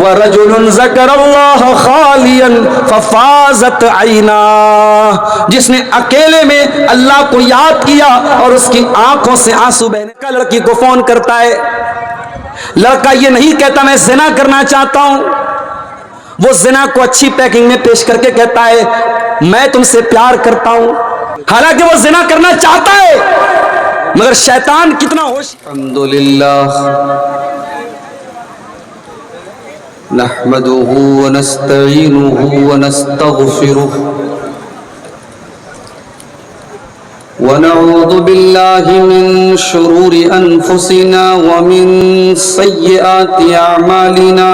वरजुलुन ज़करल्लाह खालियन फफाज़त ऐना, जिसने अकेले में अल्लाह को याद किया और उसकी आंखों से आंसू बहने का। लड़की को फोन करता है, लड़का ये नहीं कहता मैं जिना करना चाहता हूं, वो जिना को अच्छी पैकिंग में पेश करके कहता है मैं तुमसे प्यार करता हूं, हालांकि वो जिना करना चाहता है, मगर शैतान कितना होश। अल्हम्दुलिल्लाह नहमदुहु व नस्तईनुहु व नस्तगफिरुहु व नऊज़ु बिल्लाहि मिन शुरूरि अनफुसिना व मिन सय्यिआति अअमालिना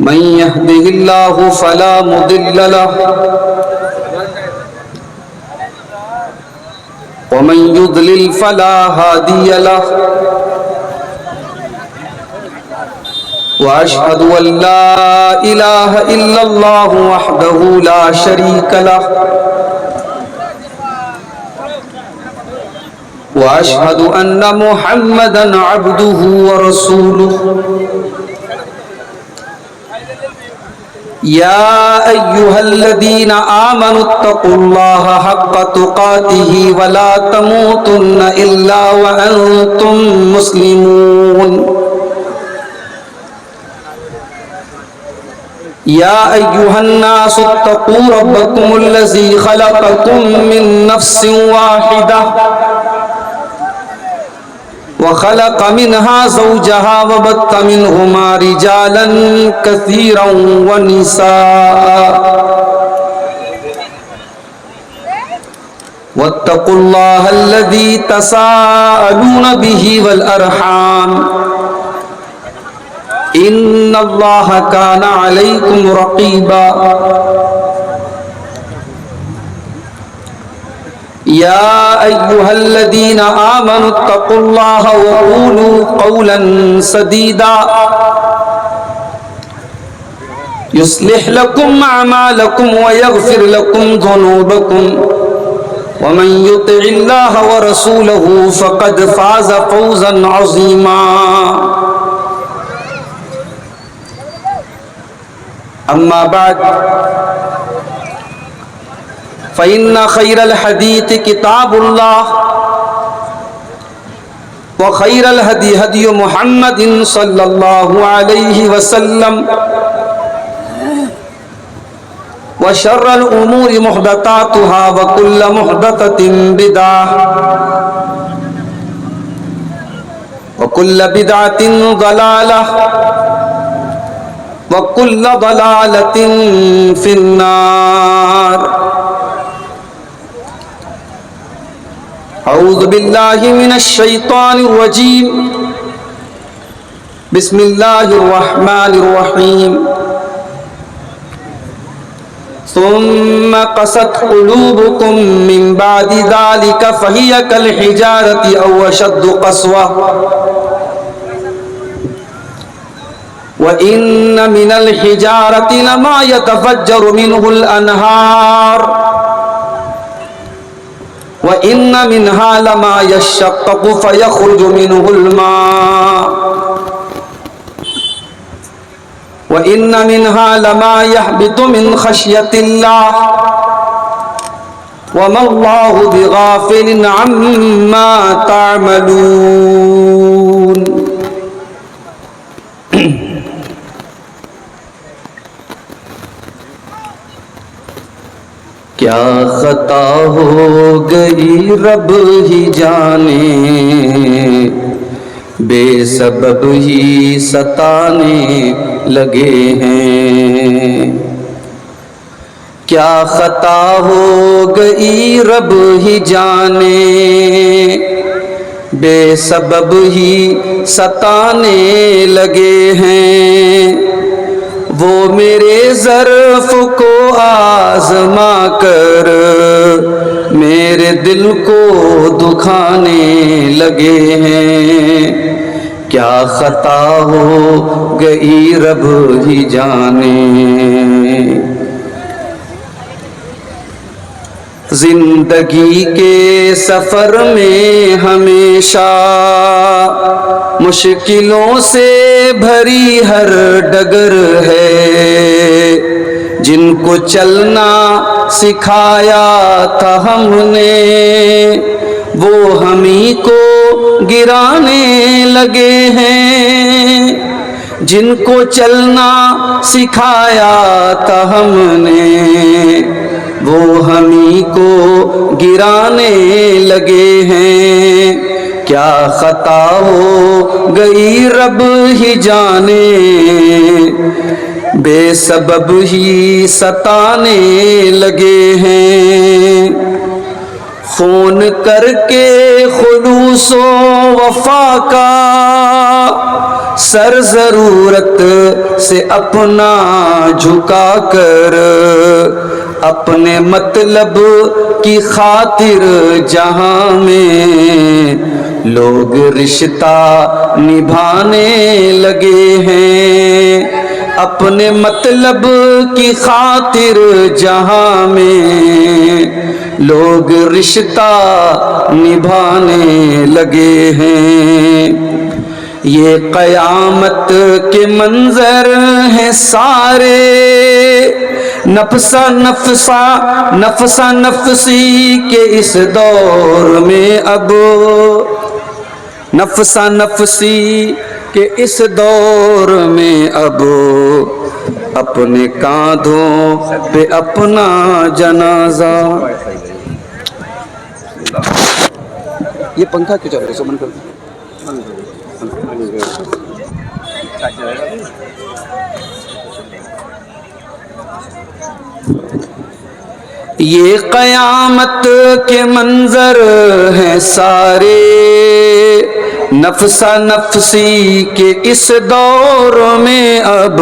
मन यहदिहिल्लाहु फला मुदिल्ल लहु व मन युद्लिल फला हादिय लहु व अशहदु अल्ला इलाहा इल्लल्लाहु वहदहु ला शरीक लहु व अशहदु अन्ना मुहम्मदन अब्दुहु व रसूलुहु। या अय्युहल्लज़ीना आमनुत्तक़ुल्लाहा हक़्क़ तुक़ातिही व ला तमूतुन्ना इल्ला व अंतुम मुस्लिमून। या अय्युहन्नासुत्तक़ू रब्बकुमुल्लज़ी ख़लक़कुम मिन नफ़्सिन वाहिदा व ख़लक़ मिन्हा ज़ौजहा व बत्त मिन्हुमा रिजालन कसीरन व निसाअ वत्तक़ुल्लाहल्लज़ी तसाअलून बिही वल अरहाम इन्नल्लाह काना अलैकुम रक़ीबा। या अय्युहल्लज़ीना आमनुत्तक़ुल्लाह व क़ूलू क़ौलन सदीदा युस्लिह लकुम अअमालकुम व यग़फिर लकुम ज़ुनूबकुम व मन युतिइल्लाह व रसूलहु फ़क़द फ़ाज़ फ़ौज़न अज़ीमा। अम्मा बाद फ़इन्ना ख़ैरल हदीस किताबुल्लाह व ख़ैरल हदी हदी मुहम्मदिन सल्लल्लाहु अलैहि वसल्लम व शर्रल उमूरि मुहदसातुहा व कुल्लु मुहदसतिन बिदअह व कुल्लु बिदअतिन ज़लालह व कुल्लु ज़लालतिन फिन्नार। औज़ु बिल्लाहि मिनश शैतानिर रजीम बिस्मिल्लाहिर रहमानिर रहीम। सुम्मा क़सत क़ुलूबुकुम मिन बादि ज़ालिका फ़हिय कल हिजारति औ अशद्दु क़स्वा व इन्न मिनल हिजारति लमा यतफ़ज्जरु मिन्हुल अनहार व इन्न मिन्हा लमा यशक़्क़क़ु फ़यख़्रुजु मिन्हुल मा व इन्न मिन्हा लमा यहबितु मिन ख़श्यतिल्लाह व मल्लाहु बिग़ाफ़िलिन अम्मा तअमलून। क्या खता हो गई रब ही जाने, बेसबब ही सताने लगे हैं। क्या खता हो गई रब ही जाने, बेसबब ही सताने लगे हैं। वो मेरे ज़र्फ़ को आज़मा कर मेरे दिल को दुखाने लगे हैं। क्या खता हो गई रब ही जाने। जिंदगी के सफर में हमेशा मुश्किलों से भरी हर डगर है। जिनको चलना सिखाया था हमने वो हमी को गिराने लगे हैं। जिनको चलना सिखाया था हमने वो हमी को गिराने लगे हैं। क्या खता हो गई रब ही जाने, बेसबब ही सताने लगे हैं। फोन करके खुलूसो वफा का सर जरूरत से अपना झुका कर, अपने मतलब की खातिर जहां में लोग रिश्ता निभाने लगे हैं। अपने मतलब की खातिर जहां में लोग रिश्ता निभाने लगे हैं। ये क़यामत के मंजर हैं सारे, नफसा नफसा नफसा नफसी के इस दौर में अब, नफसा नफसी के इस दौर में अब अपने कांधों पे अपना जनाजा। ये पंखा क्यों चल रहा है? सो बंद कर दो। ये क़यामत के मंजर हैं सारे, नफसा नफसी के इस दौर में अब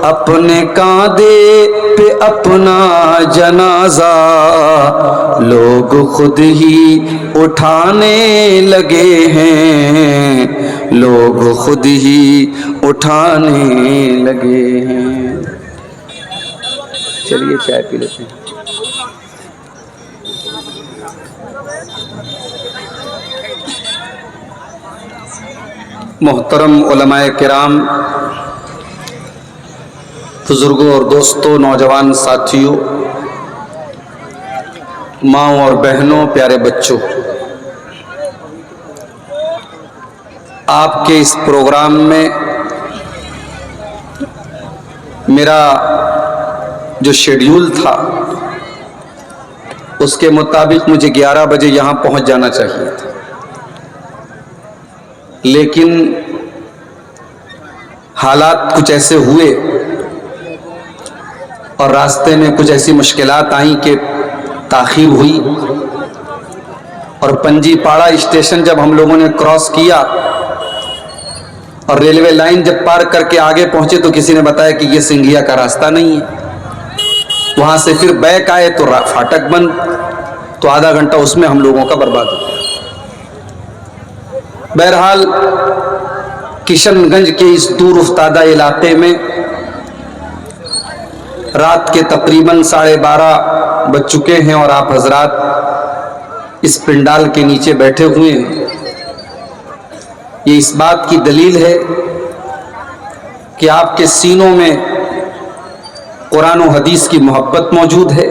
अपने कांधे पे अपना जनाजा लोग खुद ही उठाने लगे हैं। लोग खुद ही उठाने लगे हैं। चलिए चाय पी लेते हैं। मोहतरम उलमाए किराम, बुजुर्गों और दोस्तों, नौजवान साथियों, माँओं और बहनों, प्यारे बच्चों, आपके इस प्रोग्राम में मेरा जो शेड्यूल था उसके मुताबिक मुझे 11 बजे यहाँ पहुँच जाना चाहिए था, लेकिन हालात कुछ ऐसे हुए और रास्ते में कुछ ऐसी मुश्किलात आई कि ताख़ीर हुई। और पंजीपाड़ा स्टेशन जब हम लोगों ने क्रॉस किया और रेलवे लाइन जब पार करके आगे पहुंचे तो किसी ने बताया कि ये सिंघिया का रास्ता नहीं है। वहां से फिर बैक आए तो फाटक बंद, तो आधा घंटा उसमें हम लोगों का बर्बाद हो गया। बहरहाल किशनगंज के इस दूर उफ्तादा इलाके में रात के तकरीबन 12:30 बज चुके हैं और आप हजरात इस पिंडाल के नीचे बैठे हुए हैं। ये इस बात की दलील है कि आपके सीनों में कुरान और हदीस की मोहब्बत मौजूद है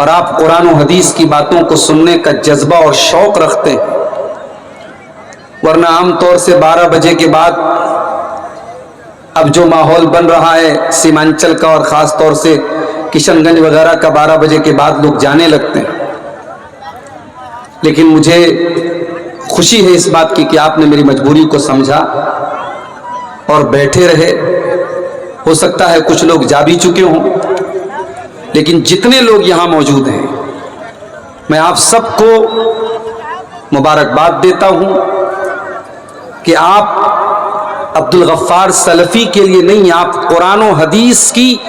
और आप कुरान और हदीस की बातों को सुनने का जज्बा और शौक़ रखते हैं। वरना आमतौर से 12 बजे के बाद अब जो माहौल बन रहा है सीमांचल का और ख़ास तौर से किशनगंज वगैरह का, 12 बजे के बाद लोग जाने लगते हैं। लेकिन मुझे खुशी है इस बात की कि आपने मेरी मजबूरी को समझा और बैठे रहे। हो सकता है कुछ लोग जा भी चुके हों, लेकिन जितने लोग यहाँ मौजूद हैं मैं आप सबको मुबारकबाद देता हूँ कि आप अब्दुल गफ्फार सलफ़ी के लिए नहीं, आप कुरान और हदीस की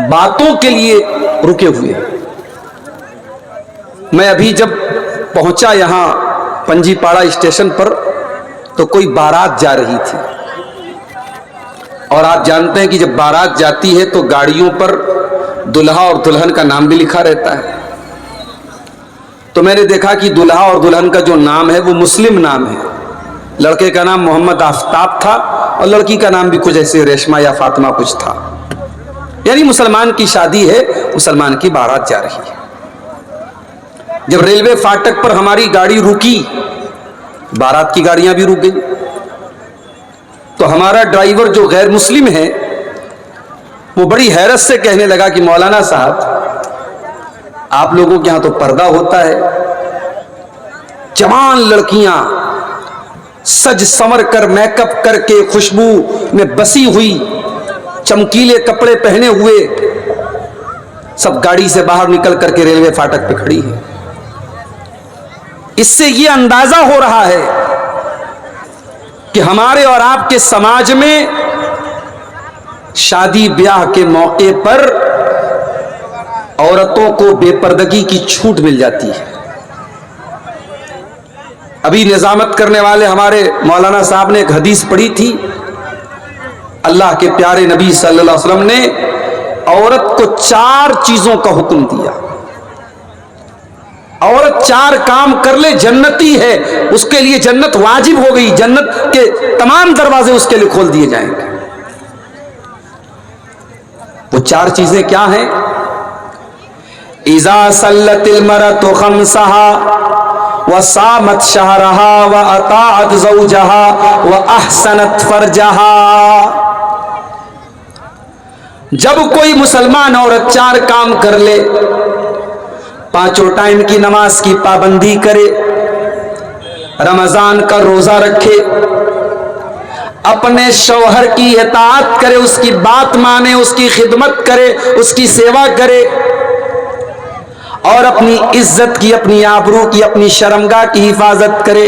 बातों के लिए रुके हुए हैं। मैं अभी जब पहुंचा यहाँ पंजीपाड़ा स्टेशन पर तो कोई बारात जा रही थी और आप जानते हैं कि जब बारात जाती है तो गाड़ियों पर दुल्हा और दुल्हन का नाम भी लिखा रहता है। तो मैंने देखा कि दुल्हा और दुल्हन का जो नाम है वो मुस्लिम नाम है। लड़के का नाम मोहम्मद आफ्ताब था और लड़की का नाम भी कुछ ऐसे रेशमा या फातिमा कुछ था। यानी मुसलमान की शादी है, मुसलमान की बारात जा रही है। जब रेलवे फाटक पर हमारी गाड़ी रुकी, बारात की गाड़ियां भी रुक गई, तो हमारा ड्राइवर जो गैर मुस्लिम है वो बड़ी हैरत से कहने लगा कि मौलाना साहब, आप लोगों के यहां तो पर्दा होता है। जवान लड़कियां सज संवर कर मेकअप करके खुशबू में बसी हुई, चमकीले कपड़े पहने हुए सब गाड़ी से बाहर निकल करके रेलवे फाटक पे खड़ी है। इससे यह अंदाजा हो रहा है कि हमारे और आपके समाज में शादी ब्याह के मौके पर औरतों को बेपर्दगी की छूट मिल जाती है। अभी निजामत करने वाले हमारे मौलाना साहब ने एक हदीस पढ़ी थी। अल्लाह के प्यारे नबी सल्लल्लाहु अलैहि वसल्लम ने औरत को 4 चीजों का हुक्म दिया। औरत 4 काम कर ले जन्नती है, उसके लिए जन्नत वाजिब हो गई, जन्नत के तमाम दरवाजे उसके लिए खोल दिए जाएंगे। वो 4 चीजें क्या हैं? इज़ा सल्लतिल मरअतु खम्सहा व सामत शहरहा व अताअत ज़ौजहा व अहसनत फरजहा। जब कोई मुसलमान औरत 4 काम कर ले, 5 टाइम की नमाज की पाबंदी करे, रमजान का रोजा रखे, अपने शौहर की इताअत करे, उसकी बात माने, उसकी खिदमत करे, उसकी सेवा करे और अपनी इज्जत की, अपनी आबरू की, अपनी शर्मगाह की हिफाजत करे।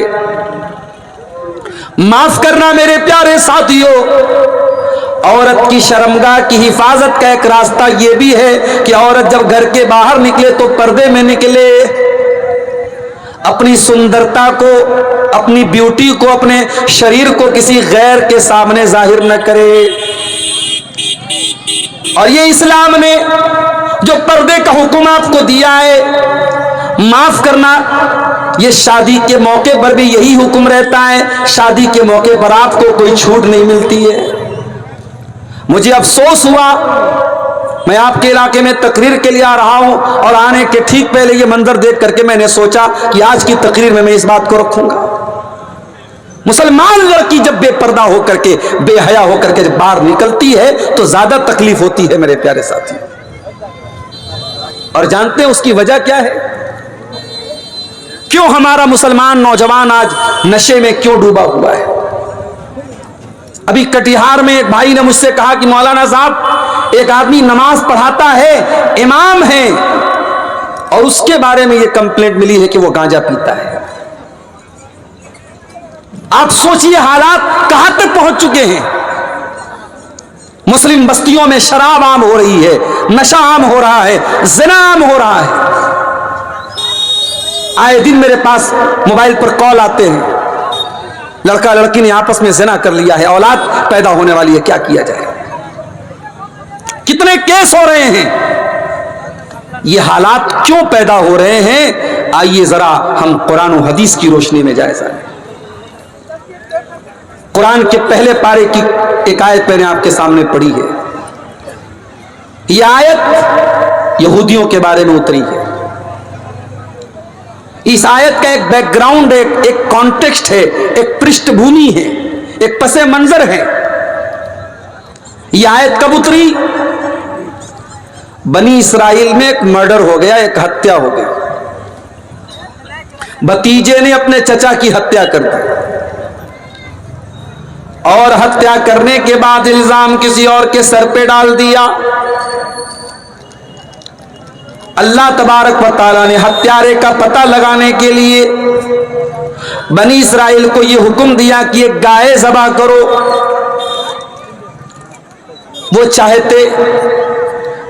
माफ करना मेरे प्यारे साथियों, औरत की शर्मगाह की हिफाजत का एक रास्ता यह भी है कि औरत जब घर के बाहर निकले तो पर्दे में निकले, अपनी सुंदरता को, अपनी ब्यूटी को, अपने शरीर को किसी गैर के सामने जाहिर न करे। और ये इस्लाम ने जो पर्दे का हुक्म आपको दिया है, माफ करना, ये शादी के मौके पर भी यही हुक्म रहता है। शादी के मौके पर आपको कोई छूट नहीं मिलती है। मुझे अफसोस हुआ, मैं आपके इलाके में तकरीर के लिए आ रहा हूं और आने के ठीक पहले ये मंजर देख करके मैंने सोचा कि आज की तकरीर में मैं इस बात को रखूंगा। मुसलमान लड़की जब बेपर्दा होकर के, बेहया होकर के जब बाहर निकलती है तो ज्यादा तकलीफ होती है मेरे प्यारे साथी। और जानते हैं उसकी वजह क्या है? क्यों हमारा मुसलमान नौजवान आज नशे में क्यों डूबा हुआ है? अभी कटिहार में एक भाई ने मुझसे कहा कि मौलाना साहब, एक आदमी नमाज पढ़ाता है, इमाम है, और उसके बारे में यह कंप्लेंट मिली है कि वो गांजा पीता है। आप सोचिए हालात कहां तक पहुंच चुके हैं। मुस्लिम बस्तियों में शराब आम हो रही है, नशा आम हो रहा है, जिना आम हो रहा है। आए दिन मेरे पास मोबाइल पर कॉल आते हैं, लड़का लड़की ने आपस में जिना कर लिया है, औलाद पैदा होने वाली है, क्या किया जाए? कितने केस हो रहे हैं? ये हालात क्यों पैदा हो रहे हैं? आइए जरा हम कुरान और हदीस की रोशनी में जाए। कुरान के पहले पारे की एक आयत मैंने आपके सामने पढ़ी है। यह आयत यहूदियों के बारे में उतरी है। इस आयत का एक बैकग्राउंड, एक कॉन्टेक्स्ट है, एक पृष्ठभूमि है, एक पसे मंजर है। यह आयत कब उतरी? बनी इस्राइल में एक मर्डर हो गया, एक हत्या हो गई। भतीजे ने अपने चचा की हत्या कर दी और हत्या करने के बाद इल्जाम किसी और के सर पे डाल दिया। अल्लाह तबारक व तआला ने हत्यारे का पता लगाने के लिए बनी इस्राइल को यह हुक्म दिया कि एक गाय ज़बह करो। वो चाहते,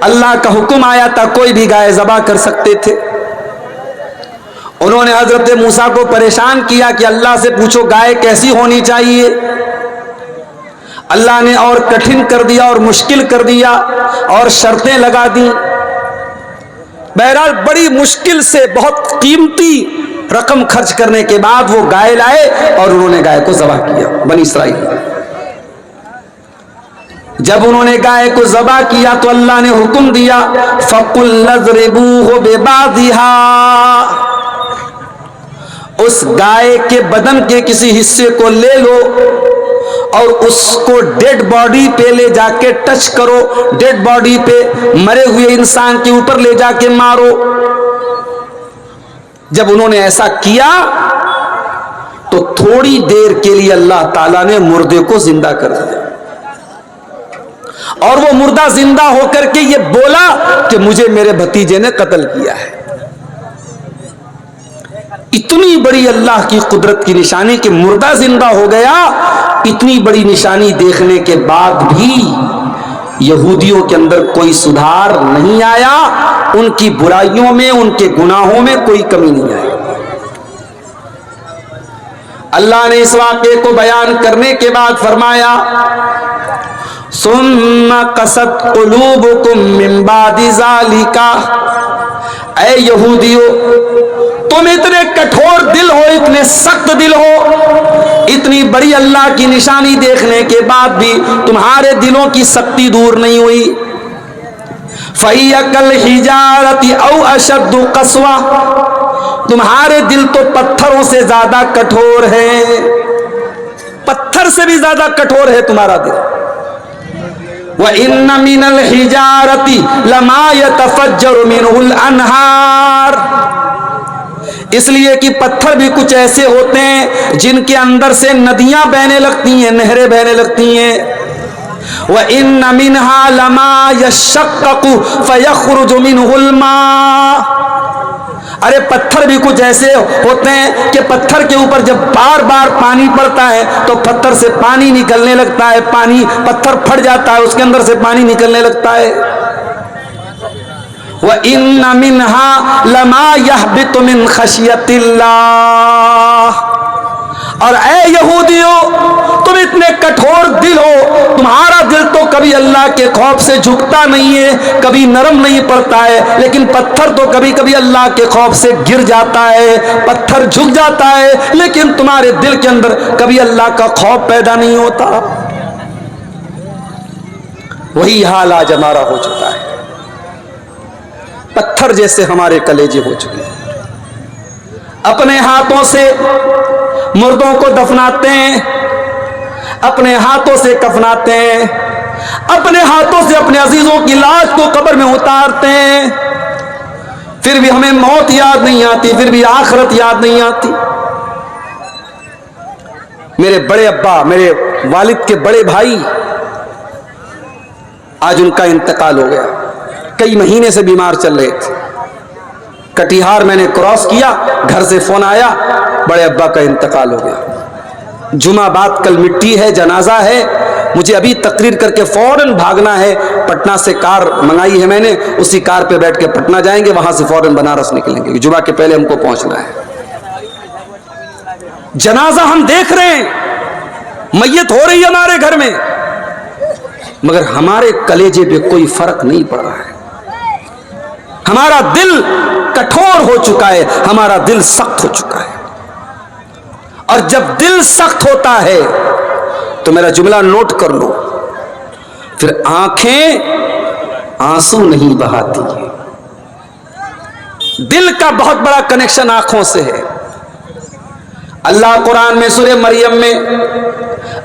अल्लाह का हुक्म आया था, कोई भी गाय ज़बह कर सकते थे। उन्होंने हजरत मूसा को परेशान किया कि अल्लाह से पूछो गाय कैसी होनी चाहिए। अल्लाह ने और कठिन कर दिया और मुश्किल कर दिया और शर्तें लगा दी। बहरहाल बड़ी मुश्किल से बहुत कीमती रकम खर्च करने के बाद वो गाय लाए और उन्होंने गाय को ज़बह किया। बनी इस्राइल जब उन्होंने गाय को ज़बह किया तो अल्लाह ने हुक्म दिया फ़कुल नज़रिबूहु बिबादिहा, उस गाय के बदन के किसी हिस्से को ले लो और उसको डेड बॉडी पे ले जाके टच करो, डेड बॉडी पे मरे हुए इंसान के ऊपर ले जाके मारो। जब उन्होंने ऐसा किया तो थोड़ी देर के लिए अल्लाह ताला ने मुर्दे को जिंदा कर दिया और वो मुर्दा जिंदा होकर के ये बोला कि मुझे मेरे भतीजे ने कत्ल किया है। इतनी बड़ी अल्लाह की कुदरत की निशानी कि मुर्दा जिंदा हो गया, इतनी बड़ी निशानी देखने के बाद भी यहूदियों के अंदर कोई सुधार नहीं आया, उनकी बुराइयों में, उनके गुनाहों में कोई कमी नहीं आई। अल्लाह ने इस वाक़े को बयान करने के बाद फरमाया सुम्मा कसत कुलूबुकुम मिन बादि ज़ालिका, ऐ यहूदियों तुम इतने कठोर दिल हो, इतने सख्त दिल हो, इतनी बड़ी अल्लाह की निशानी देखने के बाद भी तुम्हारे दिलों की सख्ती दूर नहीं हुई। फ़हियकल हिजारति औ अशद्दु क़स्वा, तुम्हारे दिल तो पत्थरों से ज्यादा कठोर है, पत्थर से भी ज्यादा कठोर है तुम्हारा दिल। व इन्न मिनल हिजारति लमा यतफज्जरु मिनहुल अनहार, इसलिए कि पत्थर भी कुछ ऐसे होते हैं जिनके अंदर से नदियां बहने लगती हैं, नहरें बहने लगती हैं। व इन्न मिनहा लमा यशक्ककु फयखरुजु मिनहुल मा, अरे पत्थर भी कुछ ऐसे होते हैं कि पत्थर के ऊपर जब बार बार पानी पड़ता है तो पत्थर से पानी निकलने लगता है, पानी पत्थर फट जाता है, उसके अंदर से पानी निकलने लगता है। व इन्न मिनहा लमा यहबितु मिन खशियतिल्लाह, और ऐ यहूदियों तुम इतने कठोर दिल हो, तुम्हारा दिल तो कभी अल्लाह के खौफ से झुकता नहीं है, कभी नरम नहीं पड़ता है, लेकिन पत्थर तो कभी कभी अल्लाह के खौफ से गिर जाता है, पत्थर झुक जाता है, लेकिन तुम्हारे दिल के अंदर कभी अल्लाह का खौफ पैदा नहीं होता। वही हाल आज हमारा हो चुका है, पत्थर जैसे हमारे कलेजे हो चुके हैं। अपने हाथों से मुर्दों को दफनाते हैं, अपने हाथों से कफनाते हैं, अपने हाथों से अपने अजीजों की लाश को कब्र में उतारते हैं, फिर भी हमें मौत याद नहीं आती, फिर भी आखिरत याद नहीं आती। मेरे बड़े अब्बा, मेरे वालिद के बड़े भाई, आज उनका इंतकाल हो गया। कई महीने से बीमार चल रहे थे, कटिहार मैंने क्रॉस किया, घर से फोन आया बड़े अब्बा का इंतकाल हो गया। जुमा बाद कल मिट्टी है, जनाजा है, मुझे अभी तकरीर करके फौरन भागना है। पटना से कार मंगाई है मैंने, उसी कार पे बैठ के पटना जाएंगे, वहां से फौरन बनारस निकलेंगे, जुमा के पहले हमको पहुंचना है। जनाजा हम देख रहे हैं, मैयत हो रही है हमारे घर में, मगर हमारे कलेजे पे कोई फर्क नहीं पड़ रहा है। हमारा दिल कठोर हो चुका है, हमारा दिल सख्त हो चुका है। और जब दिल सख्त होता है तो मेरा जुमला नोट कर लो, फिर आंखें आंसू नहीं बहाती। दिल का बहुत बड़ा कनेक्शन आंखों से है। अल्लाह कुरान में सूरह मरियम में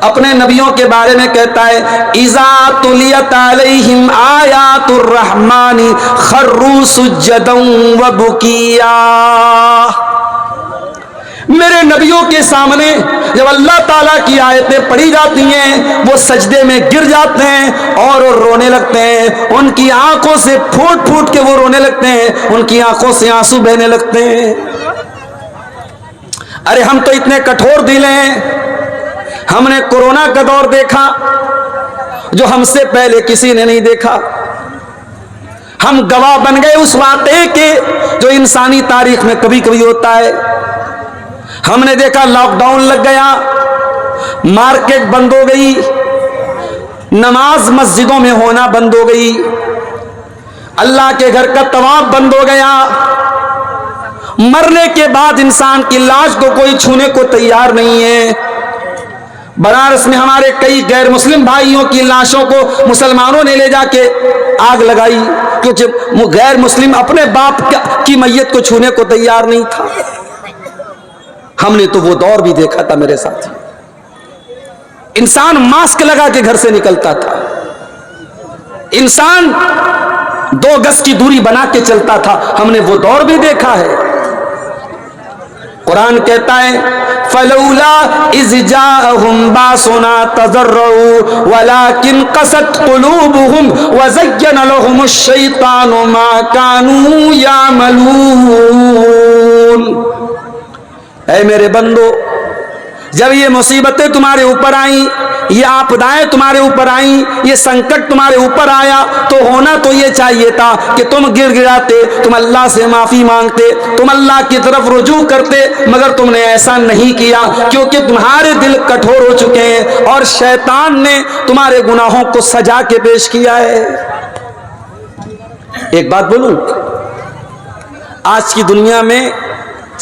अपने नबियों के बारे में कहता है इज़ा तुलियत अलैहिम आयातुर रहमानी खर्रू सुज्जदन व बुकिया। मेरे नबियों के सामने जब अल्लाह ताला की आयतें पढ़ी जाती हैं वो सजदे में गिर जाते हैं और वो रोने लगते हैं, उनकी आंखों से फूट फूट के वो रोने लगते हैं, उनकी आंखों से आंसू बहने लगते हैं। अरे हम तो इतने कठोर दिल हैं, हमने कोरोना का दौर देखा जो हमसे पहले किसी ने नहीं देखा। हम गवाह बन गए उस वाक़े के जो इंसानी तारीख में कभी कभी होता है। हमने देखा लॉकडाउन लग गया, मार्केट बंद हो गई, नमाज मस्जिदों में होना बंद हो गई, अल्लाह के घर का तवाफ बंद हो गया। मरने के बाद इंसान की लाश को कोई छूने को तैयार नहीं है। बनारस में हमारे कई गैर मुस्लिम भाइयों की लाशों को मुसलमानों ने ले जाके आग लगाई, क्योंकि वो गैर मुस्लिम अपने बाप की मैयत को छूने को तैयार नहीं था। हमने तो वो दौर भी देखा था मेरे साथी, इंसान मास्क लगा के घर से निकलता था, इंसान 2 गज की दूरी बना के चलता था। हमने वो दौर भी देखा है। कुरान कहता है फलौला इज़ जाअहुम बासुना तज़र्रऊ वलाकिन क़सत क़ुलूबुहुम व ज़य्यन लहुमुश शैतानु मा कानू यामलून। ऐ मेरे बंदो, जब ये मुसीबतें तुम्हारे ऊपर आई, ये आपदाएं तुम्हारे ऊपर आई, ये संकट तुम्हारे ऊपर आया, तो होना तो ये चाहिए था कि तुम गिड़गिड़ाते, तुम अल्लाह से माफी मांगते, तुम अल्लाह की तरफ रुजू करते, मगर तुमने ऐसा नहीं किया, क्योंकि तुम्हारे दिल कठोर हो चुके हैं और शैतान ने तुम्हारे गुनाहों को सजा के पेश किया है। एक बात बोलूं, आज की दुनिया में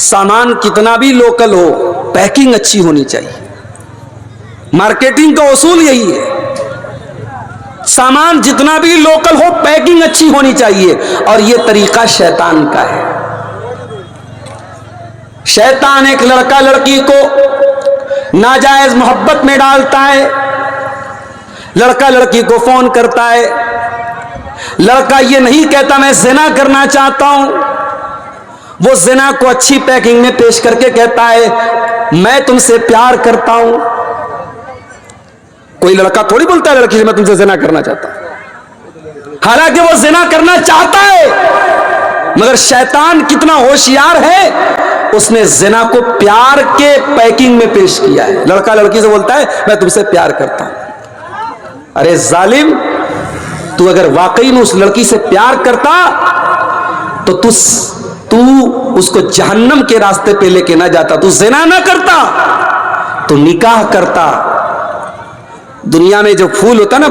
सामान कितना भी लोकल हो, पैकिंग अच्छी होनी चाहिए। मार्केटिंग का उसूल यही है, सामान जितना भी लोकल हो, पैकिंग अच्छी होनी चाहिए, और यह तरीका शैतान का है। शैतान एक लड़का लड़की को नाजायज मोहब्बत में डालता है। लड़का लड़की को फोन करता है, लड़का ये नहीं कहता मैं ज़िना करना चाहता हूं, वो ज़िना को अच्छी पैकिंग में पेश करके कहता है मैं तुमसे प्यार करता हूं। कोई लड़का थोड़ी बोलता है लड़की से मैं तुमसे ज़िना करना चाहता हूं, हालांकि वो ज़िना करना चाहता है, मगर शैतान कितना होशियार है, उसने ज़िना को प्यार के पैकिंग में पेश किया है। लड़का लड़की से बोलता है मैं तुमसे प्यार करता हूं। अरे जालिम, तू अगर वाकई में उस लड़की से प्यार करता तो तू उसको जहन्नम के रास्ते पे लेके ना जाता, तू ज़िना ना करता, तो निकाह करता। दुनिया में जो फूल होता ना,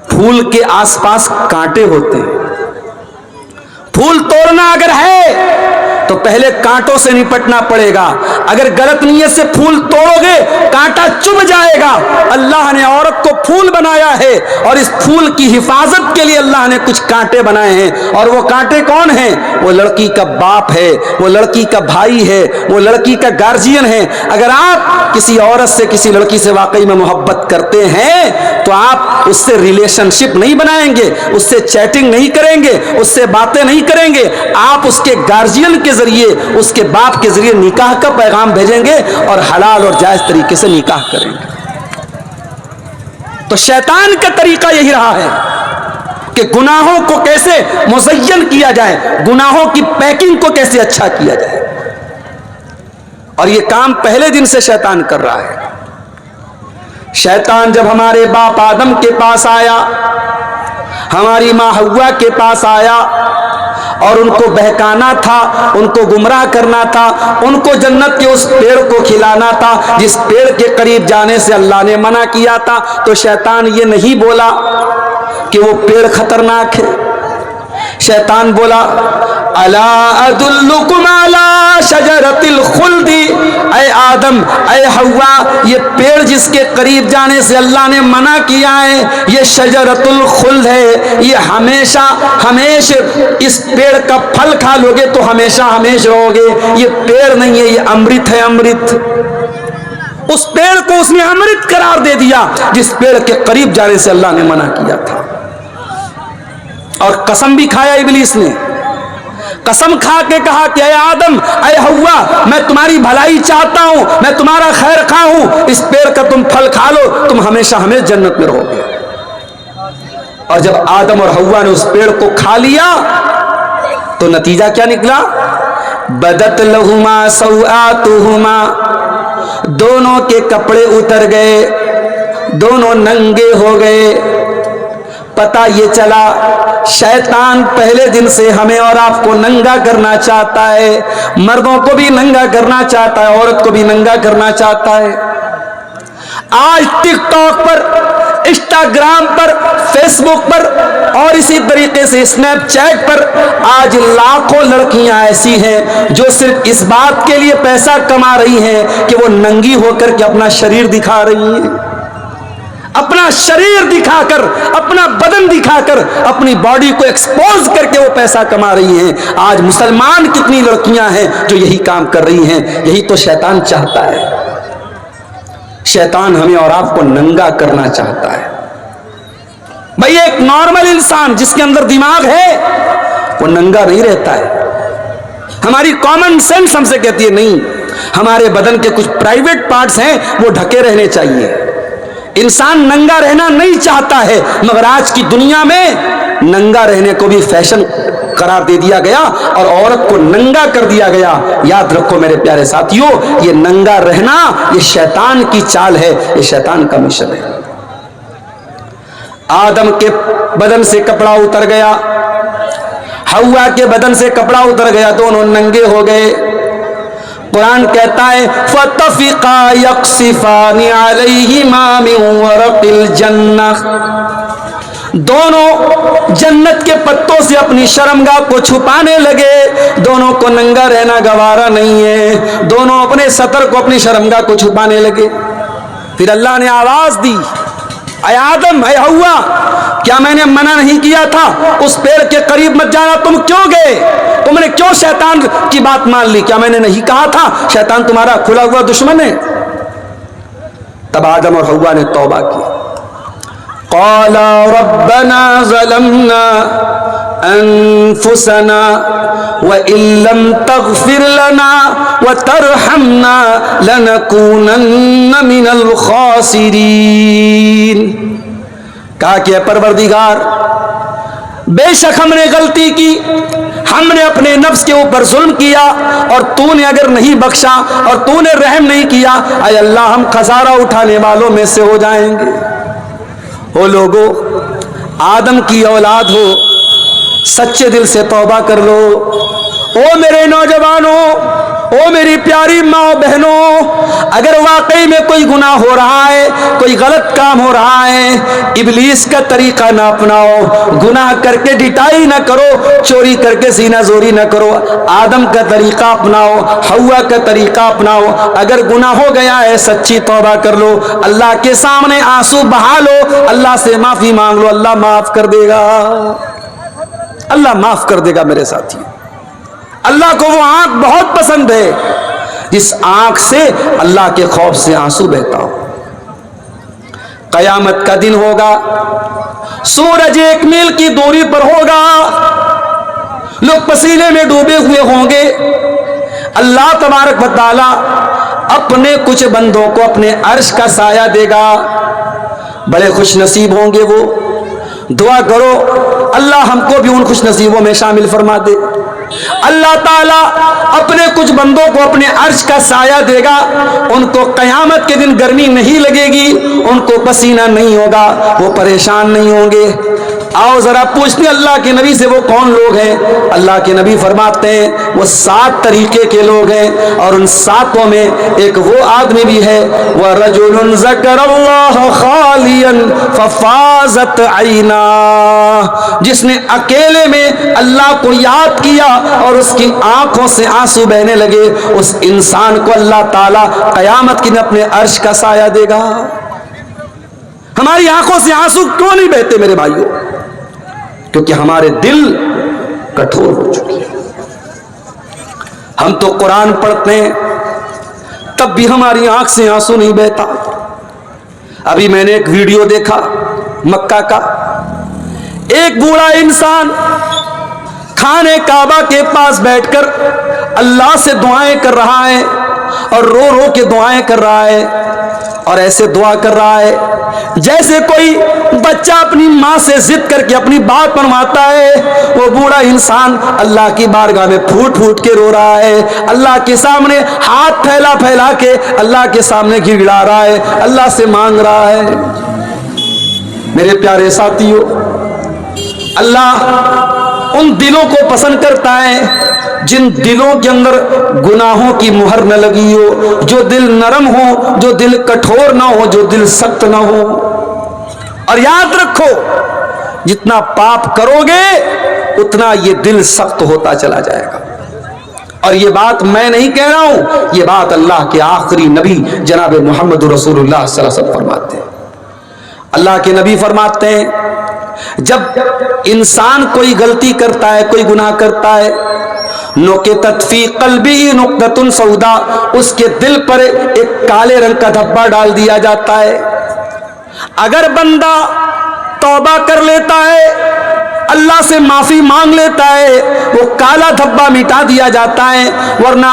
फूल के आसपास कांटे होते हैं। फूल तोड़ना अगर है तो पहले कांटों से निपटना पड़ेगा। अगर गलत नीयत से फूल तोड़ोगे कांटा चुभ जाएगा। अल्लाह ने औरत को फूल बनाया है और इस फूल की हिफाजत के लिए अल्लाह ने कुछ कांटे बनाए हैं, और वो कांटे कौन हैं? वो लड़की का बाप है, वो लड़की का भाई है, वो लड़की का गार्जियन है। अगर आप किसी औरत से, किसी लड़की से वाकई में मोहब्बत करते हैं तो आप उससे रिलेशनशिप नहीं बनाएंगे, उससे चैटिंग नहीं करेंगे, उससे बातें नहीं करेंगे, आप उसके गार्जियन के जरिए, उसके बाप के जरिए निकाह का पैगाम भेजेंगे और हलाल और जायज तरीके से निकाह करेंगे। तो शैतान का तरीका यही रहा है कि गुनाहों को कैसे मुज़य्यन किया जाए, गुनाहों की पैकिंग को कैसे अच्छा किया जाए, और यह काम पहले दिन से शैतान कर रहा है। शैतान जब हमारे बाप आदम के पास आया, हमारी माँ हव्वा के पास आया और उनको बहकाना था, उनको गुमराह करना था, उनको जन्नत के उस पेड़ को खिलाना था जिस पेड़ के करीब जाने से अल्लाह ने मना किया था, तो शैतान ये नहीं बोला कि वो पेड़ खतरनाक है। शैतान बोला अला अदुल्लुकुम अला शजरतिल खुल्दी, ऐ आदम, ऐ हव्वा, ये पेड़ जिसके करीब जाने से अल्लाह ने मना किया है, ये शजरतुल खुल्द है, ये हमेशा हमेशा इस पेड़ का फल खा लोगे तो हमेशा हमेशा रहोगे। ये पेड़ नहीं है, ये अमृत है, अमृत। उस पेड़ को उसने अमृत करार दे दिया जिस पेड़ के करीब जाने से अल्लाह ने मना किया था। और कसम भी खाया इब्लीस ने, कसम खा के कहा कि ऐ आदम, ऐ हव्वा, मैं तुम्हारी भलाई चाहता हूं, मैं तुम्हारा खैर खा हूं, इस पेड़ का तुम फल खा लो, तुम हमेशा हमेशा जन्नत में रहोगे। और जब आदम और हव्वा ने उस पेड़ को खा लिया तो नतीजा क्या निकला? बदत लहुमा सौआतुहुमा, दोनों के कपड़े उतर गए, दोनों नंगे हो गए। पता ये चला शैतान पहले दिन से हमें और आपको नंगा करना चाहता है, मर्दों को भी नंगा करना चाहता है, औरत को भी नंगा करना चाहता है। आज टिकटॉक पर इंस्टाग्राम पर, फेसबुक पर और इसी तरीके से स्नैपचैट पर आज लाखों लड़कियां ऐसी हैं जो सिर्फ इस बात के लिए पैसा कमा रही हैं कि वो नंगी होकर के अपना शरीर दिखा रही हैं, अपना शरीर दिखाकर, अपना बदन दिखाकर, अपनी बॉडी को एक्सपोज करके वो पैसा कमा रही हैं। आज मुसलमान कितनी लड़कियां हैं जो यही काम कर रही हैं। यही तो शैतान चाहता है। शैतान हमें और आपको नंगा करना चाहता है। भाई एक नॉर्मल इंसान जिसके अंदर दिमाग है वो नंगा नहीं रहता है। हमारी कॉमन सेंस हमसे कहती है नहीं, हमारे बदन के कुछ प्राइवेट पार्ट्स हैं वो ढके रहने चाहिए। इंसान नंगा रहना नहीं चाहता है, मगर आज की दुनिया में नंगा रहने को भी फैशन करार दे दिया गया और औरत को नंगा कर दिया गया। याद रखो मेरे प्यारे साथियों, ये नंगा रहना ये शैतान की चाल है, ये शैतान का मिशन है। आदम के बदन से कपड़ा उतर गया, हव्वा के बदन से कपड़ा उतर गया, दोनों नंगे हो गए। कुरान कहता है फतफिका यक्सिफानी अलैहिमा मिन वरक़िल जन्नह, दोनों जन्नत के पत्तों से अपनी शर्मगाह को छुपाने लगे। दोनों को नंगा रहना गवारा नहीं है, दोनों अपने सतर को, अपनी शर्मगाह को छुपाने लगे। फिर अल्लाह ने आवाज दी, ऐ आदम, ऐ हव्वा, क्या मैंने मना नहीं किया था उस पेड़ के करीब मत जाना? तुम क्यों गए? तुमने क्यों शैतान की बात मान ली? क्या मैंने नहीं कहा था शैतान तुम्हारा खुला हुआ दुश्मन है? तब आदम और हव्वा ने तौबा की। क़ाला रब्बना ज़लमना अनफुसना व इल्लम तग़फिर लना व तरहमना लनकूनन्न मिनल ख़ासिरीन। कहा कि परवरदिगार, बेशक हमने गलती की, हमने अपने नफ्स के ऊपर जुल्म किया और तूने अगर नहीं बख्शा और तूने रहम नहीं किया, ऐ अल्लाह हम खसारा उठाने वालों में से हो जाएंगे। ओ लोगो, आदम की औलाद हो, सच्चे दिल से तौबा कर लो। ओ मेरे नौजवानों, ओ मेरी प्यारी माँ बहनों, अगर वाकई में कोई गुनाह हो रहा है, कोई गलत काम हो रहा है, इब्लीस का तरीका ना अपनाओ। गुनाह करके डिटाई ना करो, चोरी करके सीना जोरी ना करो। आदम का तरीका अपनाओ, हव्वा का तरीका अपनाओ। अगर गुनाह हो गया है, सच्ची तौबा कर लो, अल्लाह के सामने आंसू बहा लो, अल्लाह से माफी मांग लो, अल्लाह माफ कर देगा, अल्लाह माफ कर देगा। मेरे साथी, अल्लाह को वो आंख बहुत पसंद है जिस आंख से अल्लाह के खौफ से आंसू बहता हो। कयामत का दिन होगा, सूरज 1 मील की दूरी पर होगा, लोग पसीने में डूबे हुए होंगे। अल्लाह तबारक व तआला अपने कुछ बंदों को अपने अर्श का साया देगा, बड़े खुश नसीब होंगे वो। दुआ करो अल्लाह हमको भी उन खुश नसीबों में शामिल फरमा दे। अल्लाह ताला अपने कुछ बंदों को अपने अर्श का साया देगा, उनको कयामत के दिन गर्मी नहीं लगेगी, उनको पसीना नहीं होगा, वो परेशान नहीं होंगे। आओ जरा पूछते अल्लाह के नबी से वो कौन लोग हैं। अल्लाह के नबी फरमाते हैं वो 7 तरीके के लोग हैं और उन 7 में एक वो आदमी भी है, वह रजुलुन ज़करल्लाह खालियन फफाज़त ऐना, जिसने अकेले में अल्लाह को याद किया और उसकी आंखों से आंसू बहने लगे। उस इंसान को अल्लाह ताला कयामत के दिन अपने अर्श का साया देगा। हमारी आंखों से आंसू क्यों नहीं बहते मेरे भाइयों? क्योंकि हमारे दिल कठोर हो चुके हैं। हम तो कुरान पढ़ते हैं तब भी हमारी आंख से आंसू नहीं बहता। अभी मैंने एक वीडियो देखा मक्का का, एक बूढ़ा इंसान खाने काबा के पास बैठकर अल्लाह से दुआएं कर रहा है और रो रो के दुआएं कर रहा है और ऐसे दुआ कर रहा है जैसे कोई बच्चा अपनी माँ से जिद करके अपनी बात मनवाता है। वो बूढ़ा इंसान अल्लाह की बारगाह में फूट फूट के रो रहा है, अल्लाह के सामने हाथ फैला फैला के अल्लाह के सामने गिड़गिड़ा रहा है, अल्लाह से मांग रहा है। मेरे प्यारे साथियों, अल्लाह उन दिलों को पसंद करता है जिन दिलों के अंदर गुनाहों की मुहर न लगी हो, जो दिल नरम हो, जो दिल कठोर ना हो, जो दिल सख्त ना हो। और याद रखो, जितना पाप करोगे उतना ये दिल सख्त होता चला जाएगा। और ये बात मैं नहीं कह रहा हूं, ये बात अल्लाह के आखिरी नबी जनाब मोहम्मद रसूलुल्लाह सल्लल्लाहु अलैहि वसल्लम फरमाते हैं। अल्लाह के नबी फरमाते हैं, जब इंसान कोई गलती करता है, कोई गुनाह करता है, नुक़ितत फ़ी क़ल्बी नुक़्ततुन सौदा, उसके दिल पर एक काले रंग का धब्बा डाल दिया जाता है। अगर बंदा तौबा कर लेता है, अल्लाह से माफी मांग लेता है, वो काला धब्बा मिटा दिया जाता है। वरना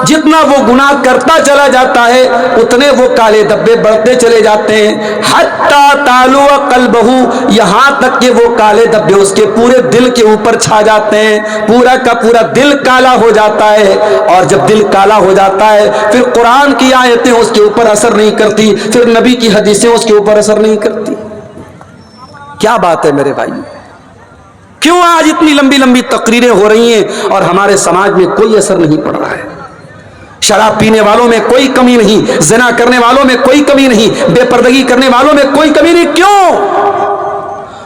जितना वो गुनाह करता चला जाता है उतने वो काले धब्बे बढ़ते चले जाते हैं। हत्ता तालु क़ल्बहु, यहाँ तक कि वो काले धब्बे उसके पूरे दिल के ऊपर छा जाते हैं, पूरा का पूरा दिल काला हो जाता है। और जब दिल काला हो जाता है फिर कुरान की आयतें उसके ऊपर असर नहीं करती, फिर नबी की हदीसें उसके ऊपर असर नहीं करती। क्या बात है मेरे भाई, क्यों आज इतनी लंबी लंबी तकरीरें हो रही हैं और हमारे समाज में कोई असर नहीं पड़ रहा है? शराब पीने वालों में कोई कमी नहीं, ज़िना करने वालों में कोई कमी नहीं, बेपर्दगी करने वालों में कोई कमी नहीं। क्यों?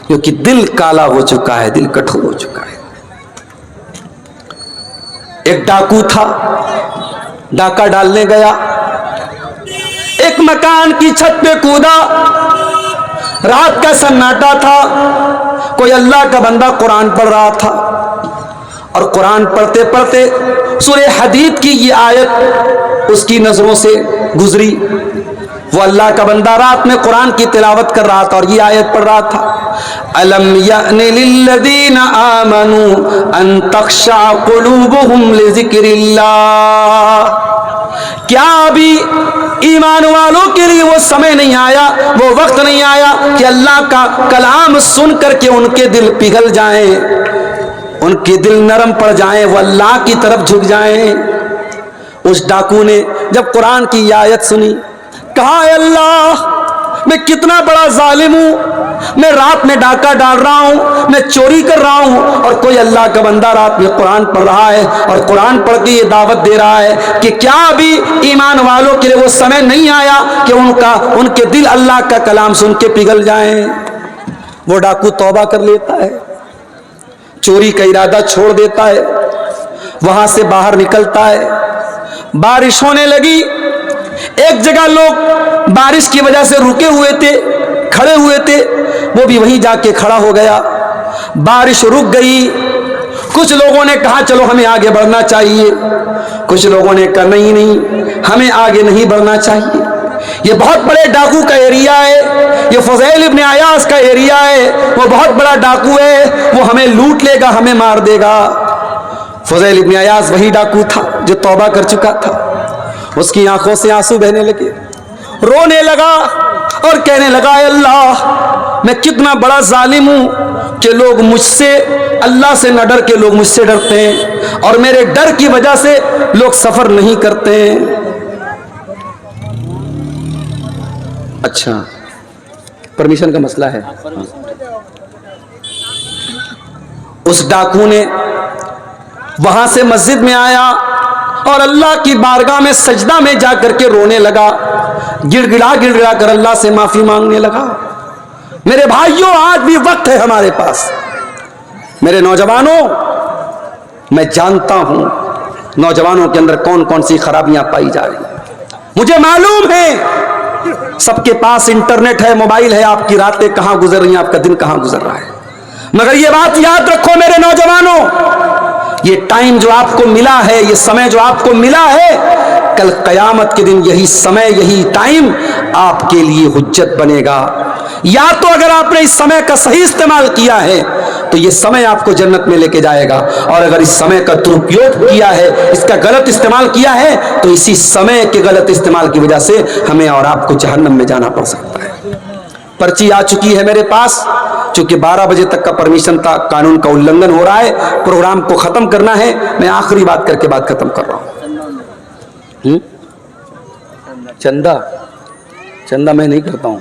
क्योंकि दिल काला हो चुका है, दिल कठोर हो चुका है। एक डाकू था, डाका डालने गया, एक मकान की छत पे कूदा, रात का सन्नाटा था, कोई अल्लाह का बंदा कुरान पढ़ रहा था और कुरान पढ़ते पढ़ते सूरह हदीद की ये आयत उसकी नजरों से गुजरी। वो अल्लाह का बंदा रात में कुरान की तिलावत कर रहा था और ये आयत पढ़ रहा था, अलम यअनि लिल्लज़ीना आमनू अन तख़शअ क़ुलूबुहुम लिज़िक्रिल्लाह, क्या अभी ईमान वालों के लिए वो समय नहीं आया, वो वक्त नहीं आया कि अल्लाह का कलाम सुन करके उनके दिल पिघल जाएं, उनके दिल नरम पड़ जाएं, वो अल्लाह की तरफ झुक जाएं। उस डाकू ने जब कुरान की आयत सुनी, कहा अल्लाह, मैं कितना बड़ा जालिम हूं, मैं रात में डाका डाल रहा हूं, मैं चोरी कर रहा हूं, और कोई अल्लाह का बंदा रात में कुरान पढ़ रहा है और कुरान पढ़ के ये दावत दे रहा है कि क्या अभी ईमान वालों के लिए वो समय नहीं आया कि उनके दिल अल्लाह का कलाम सुन के पिघल जाएं। वो डाकू तौबा कर लेता है, चोरी का इरादा छोड़ देता है, वहां से बाहर निकलता है। बारिश होने लगी, एक जगह लोग बारिश की वजह से रुके हुए थे, खड़े हुए थे, वो भी वहीं जाके खड़ा हो गया। बारिश रुक गई, कुछ लोगों ने कहा चलो हमें आगे बढ़ना चाहिए, कुछ लोगों ने कहा नहीं नहीं हमें आगे नहीं बढ़ना चाहिए, ये बहुत बड़े डाकू का एरिया है, ये फज़ैल इब्न अयास का एरिया है, वो बहुत बड़ा डाकू है, वो हमें लूट लेगा, हमें मार देगा। फज़ैल इब्न अयास वही डाकू था जो तौबा कर चुका था। उसकी आंखों से आंसू बहने लगे, रोने लगा और कहने लगा, अल्लाह मैं कितना बड़ा जालिम हूं कि लोग मुझसे, अल्लाह से न डर के लोग मुझसे डरते हैं और मेरे डर की वजह से लोग सफर नहीं करते हैं। अच्छा, परमिशन का मसला है। उस डाकू ने वहां से मस्जिद में आया और अल्लाह की बारगाह में सजदा में जाकर के रोने लगा, गिड़गिड़ा गिड़गिड़ा कर अल्लाह से माफी मांगने लगा। मेरे भाइयों, आज भी वक्त है हमारे पास। मेरे नौजवानों, मैं जानता हूं नौजवानों के अंदर कौन कौन सी खराबियां पाई जा रही हैं। मुझे मालूम है सबके पास इंटरनेट है, मोबाइल है, आपकी रातें कहां गुजर रही हैं, आपका दिन कहां गुजर रहा है। मगर ये बात याद रखो मेरे नौजवानों, ये टाइम जो आपको मिला है, ये समय जो आपको मिला है, कल कयामत के दिन यही समय, यही टाइम आपके लिए हुज्जत बनेगा। या तो अगर आपने इस समय का सही इस्तेमाल किया है तो ये समय आपको जन्नत में लेके जाएगा, और अगर इस समय का दुरुपयोग किया है, इसका गलत इस्तेमाल किया है, तो इसी समय के गलत इस्तेमाल की वजह से हमें और आपको जहन्नम में जाना पड़ सकता है। पर्ची आ चुकी है मेरे पास, चूंकि 12 बजे तक का परमिशन था, कानून का उल्लंघन हो रहा है, प्रोग्राम को खत्म करना है। मैं आखिरी बात करके बात खत्म कर रहा हूं। चंदा चंदा मैं नहीं करता हूं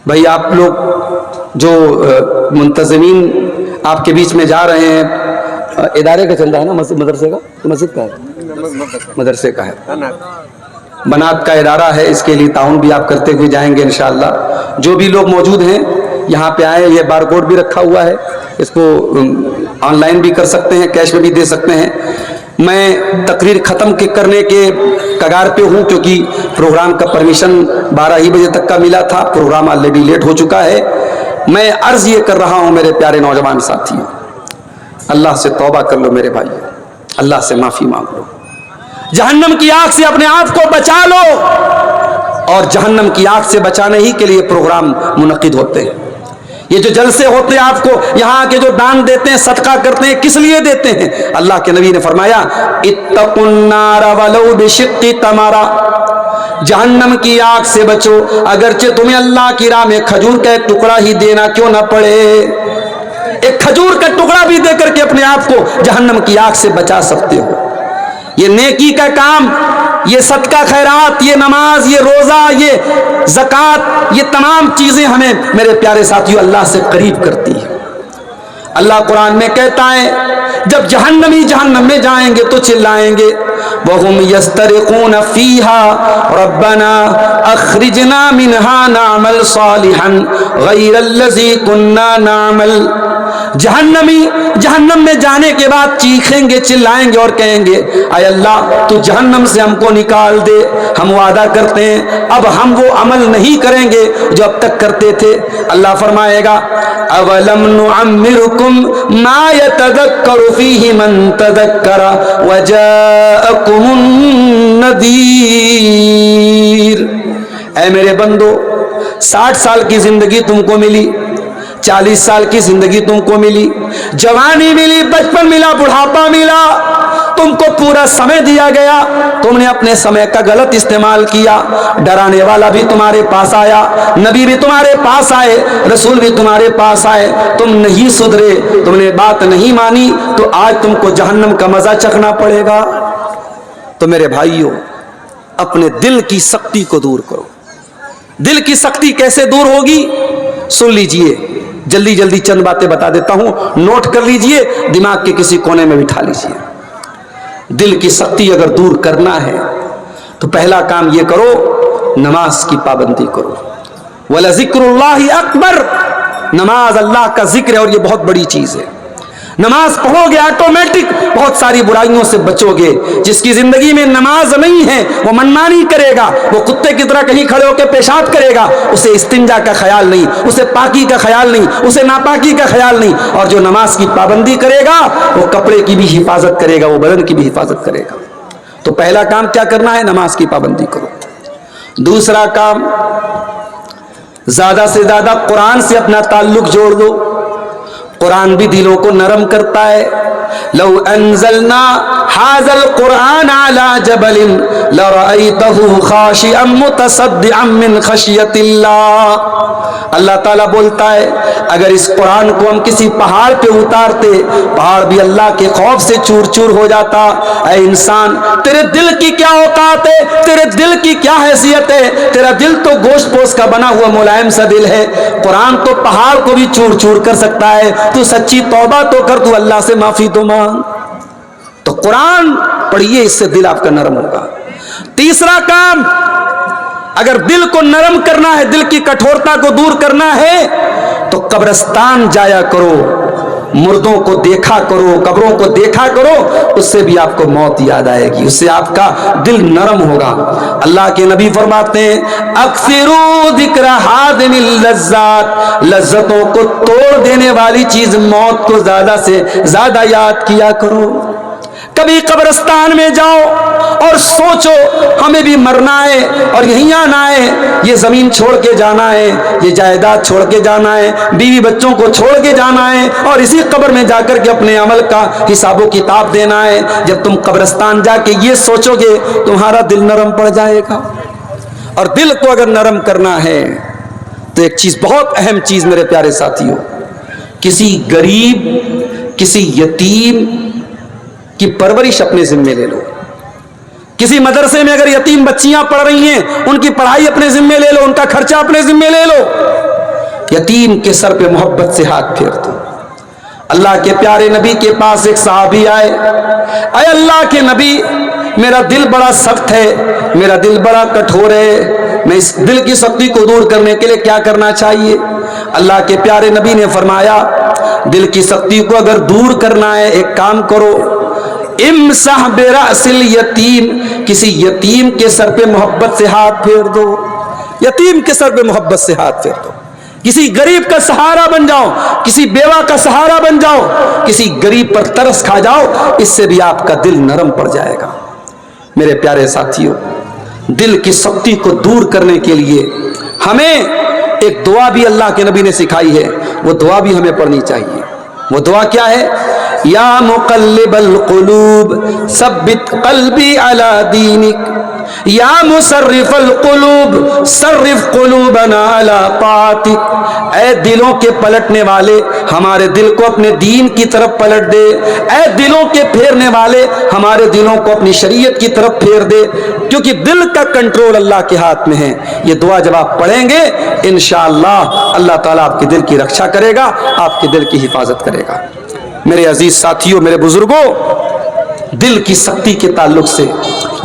भाई। आप लोग जो मुंतज़मीन आपके बीच में जा रहे हैं, इदारे का चंदा है ना, मदरसे का, तो मस्जिद का है, मदरसे का है। बनात का इदारा है, इसके लिए ताउन भी आप करते हुए जाएंगे इंशाअल्लाह। जो भी लोग मौजूद हैं यहाँ पे आए, ये बारकोड भी रखा हुआ है, इसको ऑनलाइन भी कर सकते हैं, कैश में भी दे सकते हैं। मैं तकरीर ख़त्म करने के कगार पे हूँ, क्योंकि प्रोग्राम का परमिशन 12 ही बजे तक का मिला था, प्रोग्राम ऑलरेडी लेट हो चुका है। मैं अर्ज़ ये कर रहा हूँ मेरे प्यारे नौजवान साथियों, अल्लाह से तौबा कर लो मेरे भाई, अल्लाह से माफ़ी मांग लो, जहन्नम की आग से अपने आप को बचा लो। और जहन्नम की आग से बचाने ही के लिए प्रोग्राम मुनक़िद होते हैं। ये जो जलसे होते हैं, आपको यहाँ के जो दान देते हैं, सदका करते हैं, किस लिए देते हैं? अल्लाह के नबी ने फरमाया इत्तकुन्नार वलौ बिशिक्कि तमरा, जहन्नम की आग से बचो, अगरचे तुम्हें अल्लाह की राह में खजूर का एक टुकड़ा ही देना क्यों ना पड़े। एक खजूर का टुकड़ा भी देकर के अपने आप को जहन्नम की आग से बचा सकते हो। ये नेकी का काम, ये सदका खैरात, ये नमाज, ये रोज़ा, ये ज़कात, ये तमाम चीज़ें हमें मेरे प्यारे साथियों अल्लाह से करीब करती है। अल्लाह कुरान में कहता है जब जहन्नमी जहन्नम में जाएंगे तो चिल्लाएंगे, वहुम यस्तरिकून फीहा रब्बना अखरिजना मिन्हा नअमल सालिहन गैरल्लज़ी कुन्ना नअमल। जहन्नमी जहन्नम में जाने के बाद चीखेंगे, चिल्लाएंगे और कहेंगे, आय अल्लाह तू जहन्नम से हमको निकाल दे, हम वादा करते हैं अब हम वो अमल नहीं करेंगे जो अब तक करते थे। अल्लाह फरमाएगा अवलम नुअम्मिरुकुम मा यतज़क्करु फीहि मन तज़क्करा वजाअकुमुन नज़ीर। ऐ मेरे बंदो, 60 साल की जिंदगी तुमको मिली, 40 साल की जिंदगी तुमको मिली, जवानी मिली, बचपन मिला, बुढ़ापा मिला, तुमको पूरा समय दिया गया, तुमने अपने समय का गलत इस्तेमाल किया। डराने वाला भी तुम्हारे पास आया, नबी भी तुम्हारे पास आए, रसूल भी तुम्हारे पास आए, तुम नहीं सुधरे, तुमने बात नहीं मानी, तो आज तुमको जहन्नम का मजा चखना पड़ेगा। तो मेरे भाइयों, अपने दिल की सख्ती को दूर करो। दिल की सख्ती कैसे दूर होगी? सुन लीजिए, जल्दी जल्दी चंद बातें बता देता हूं, नोट कर लीजिए, दिमाग के किसी कोने में बिठा लीजिए। दिल की सख्ती अगर दूर करना है तो पहला काम ये करो, नमाज की पाबंदी करो। वला ज़िक्रुल्लाहि अकबर, नमाज अल्लाह का जिक्र है और ये बहुत बड़ी चीज है। नमाज पढ़ोगे ऑटोमेटिक बहुत सारी बुराइयों से बचोगे। जिसकी जिंदगी में नमाज नहीं है वो मनमानी करेगा, वो कुत्ते की तरह कहीं खड़े होकर पेशाब करेगा, उसे इस्तिंजा का ख्याल नहीं, उसे पाकी का ख्याल नहीं, उसे नापाकी का ख्याल नहीं। और जो नमाज की पाबंदी करेगा वो कपड़े की भी हिफाजत करेगा, वो बदन की भी हिफाजत करेगा। तो पहला काम क्या करना है? नमाज की पाबंदी करो। दूसरा काम, ज्यादा से ज्यादा कुरान से अपना ताल्लुक जोड़ दो। कुरान भी दिलों को नरम करता है। लौ अंज़लना हाज़ल कुरान अला जबलिन लरअयतहु खाशिअम मुतसद्दिअम मिन खशियतिल्लाह। अल्लाह ताला बोलता है अगर इस कुरान को हम किसी पहाड़ पे उतारते, पहाड़ भी अल्लाह के खौफ से चूर चूर हो जाता। ऐ इंसान, तेरे दिल की क्या औकात है, तेरे दिल की क्या हैसियत है? तेरा दिल तो गोश्त पोश का बना हुआ मुलायम सा दिल है, कुरान तो पहाड़ को भी चूर चूर कर सकता है। तू सच्ची तौबा तो कर, तू अल्लाह से माफी तो मांग। तो कुरान पढ़िए, इससे दिल आपका नरम होगा। तीसरा काम, अगर दिल को नरम करना है, दिल की कठोरता को दूर करना है, तो कब्रिस्तान जाया करो, मुर्दों को देखा करो, कब्रों को देखा करो, उससे भी आपको मौत याद आएगी, उससे आपका दिल नरम होगा। अल्लाह के नबी फरमाते हैं अक्सिरू ज़िक्र हादिमिल लज़्ज़ात, लज्जतों को तोड़ देने वाली चीज मौत को ज्यादा से ज्यादा याद किया करो। कभी कब्रिस्तान में जाओ और सोचो हमें भी मरना है और यहीं आना है, ये जमीन छोड़ के जाना है, ये जायदाद छोड़ के जाना है, बीवी बच्चों को छोड़ के जाना है और इसी कब्र में जाकर के अपने अमल का हिसाबो किताब देना है। जब तुम कब्रिस्तान जाके ये सोचोगे तुम्हारा दिल नरम पड़ जाएगा। और दिल को अगर नरम करना है तो एक चीज, बहुत अहम चीज मेरे प्यारे साथियों, किसी गरीब, किसी यतीम की परवरिश अपने जिम्मे ले लो। किसी मदरसे में अगर यतीम बच्चियां पढ़ रही हैं, उनकी पढ़ाई अपने जिम्मे ले लो, उनका खर्चा अपने जिम्मे ले लो। यतीम के सर पे मोहब्बत से हाथ फेर दो। अल्लाह के प्यारे नबी के पास एक सहाबी आए, अरे अल्लाह के नबी, मेरा दिल बड़ा सख्त है, मेरा दिल बड़ा कठोर है, मैं इस दिल की सख्ती को दूर करने के लिए क्या करना चाहिए? अल्लाह के प्यारे नबी ने फरमाया, दिल की सख्ती को अगर दूर करना है, एक काम करो, इमसाह बिरासिल यतीम, किसी यतीम के सर पे मोहब्बत से हाथ फेर दो। यतीम के सर पे मोहब्बत से हाथ फेर दो। किसी गरीब का सहारा बन जाओ, किसी बेवा का सहारा बन जाओ, किसी गरीब पर तरस खा जाओ, इससे भी आपका दिल नरम पड़ जाएगा। मेरे प्यारे साथियों, दिल की सख्ती को दूर करने के लिए हमें एक दुआ भी अल्लाह के नबी ने सिखाई है, वो दुआ भी हमें पढ़नी चाहिए। वो दुआ क्या है? या मुक़ल्लिबल क़ुलूब सब्बित क़ल्बी अला दीनिक, या मुसर्रिफल क़ुलूब सर्रिफ क़ुलूबना अला ताअतिक। ऐ दिलों के पलटने वाले, हमारे दिल को अपने दीन की तरफ पलट दे। ऐ दिलों के फेरने वाले, हमारे दिलों को अपनी शरीयत की तरफ फेर दे, क्योंकि दिल का कंट्रोल अल्लाह के हाथ में है। ये दुआ जब आप पढ़ेंगे, इंशाअल्लाह अल्लाह ताला आपके दिल की रक्षा करेगा, आपके दिल की हिफाजत करेगा। मेरे अजीज साथियों, मेरे बुजुर्गों, दिल की सख्ती के ताल्लुक से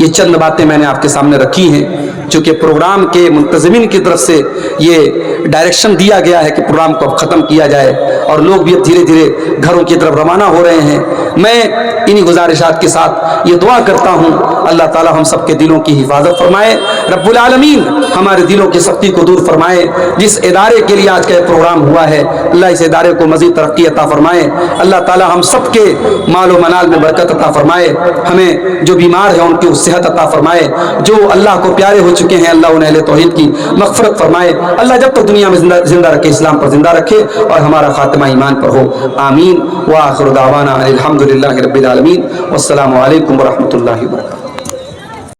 ये चंद बातें मैंने आपके सामने रखी हैं। चूँकि प्रोग्राम के मुंतज़िमीन की तरफ से ये डायरेक्शन दिया गया है कि प्रोग्राम को अब ख़त्म किया जाए और लोग भी अब धीरे धीरे घरों की तरफ रवाना हो रहे हैं। मैं इन्हीं गुजारिशात के साथ ये दुआ करता हूँ, अल्लाह ताला हम सबके दिलों की हिफाजत फरमाए, रब्बुल आलमीन हमारे दिलों की सख्ती को दूर फरमाए। जिस इदारे के लिए आज का प्रोग्राम हुआ है, अल्लाह इस इदारे को मज़ीद तरक्की अता फरमाए। अल्लाह ताला हम सबके मालो मनाल में बरकत अता फरमाए। हमें जो बीमार है उनकी सेहत अता फरमाए, जो अल्लाह को प्यारे हो चुके हैं अल्लाह उन्हें अहले तौहीद की मग़फ़िरत फरमाए। अल्लाह जब तक दुनिया में जिंदा रखे, इस्लाम पर जिंदा रखे और हमारा खात्मा ईमान पर हो। आमीन। व आखिरु दावाना अनिल हम्दुलिल्लाहि रब्बिल आलमीन। वस्सलामु अलैकुम व रहमतुल्लाहि व बरकातुहू।